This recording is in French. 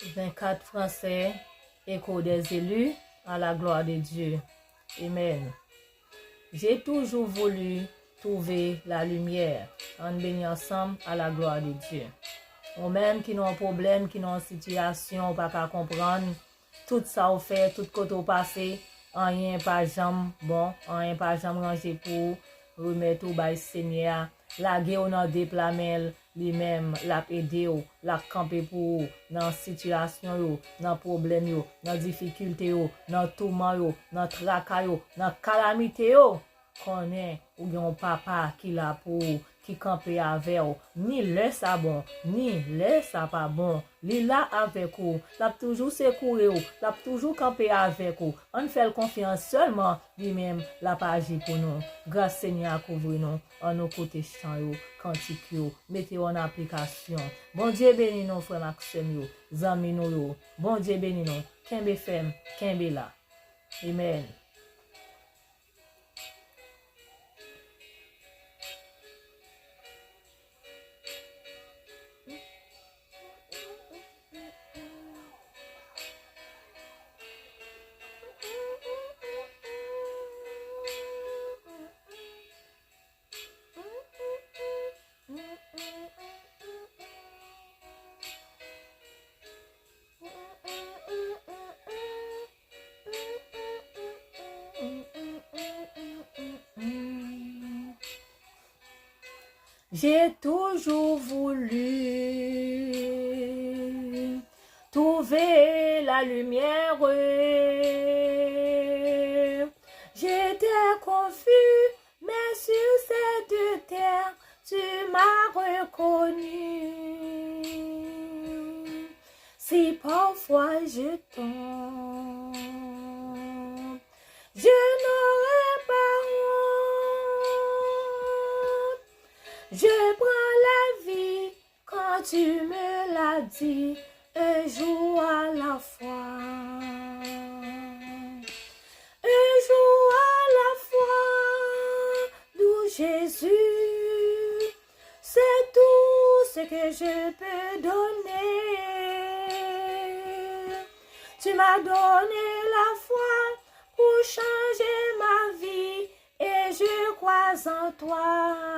24 Français, Écho des élus, à la gloire de Dieu. Amen. J'ai toujours voulu trouver la lumière. On bénit ensemble à la gloire de Dieu. Ou même qui n'ont un problème, qui n'ont une situation, pas qu'à comprendre, tout ça au fait, tout côté au passé, rien pas jambe bon, rien pas jambe rangé pour remettre au bail Seigneur. La guerre dans déplamel lui-même l'a aidé ou l'a campé pour dans situation yo, dans problème yo, dans difficulté yo, dans tourment yo, dans tracas yo, dans calamité yo. Connaît ou yon papa qui l'a pour qui campé avec ou ni le ça bon ni le ça pas bon li là avec ou l'a toujours secourir ou l'a toujours campé avec ou on fait confiance seulement lui-même la pas agi pour nous grâce Seigneur couvrir nous en nos côtés chant yo cantique yo mettez en application bon Dieu béni nous frère Maxime yo zami nous yo bon Dieu béni nous kembe fem kembe là amen. J'ai toujours voulu trouver la lumière. J'étais confus, mais sur cette terre, tu m'as reconnu. Si parfois je tombe, je n'aurai pas honte. Je prends la vie quand tu me l'as dit, un jour à la fois. Un jour à la fois, d'où Jésus, c'est tout ce que je peux donner. Tu m'as donné la foi pour changer ma vie et je crois en toi.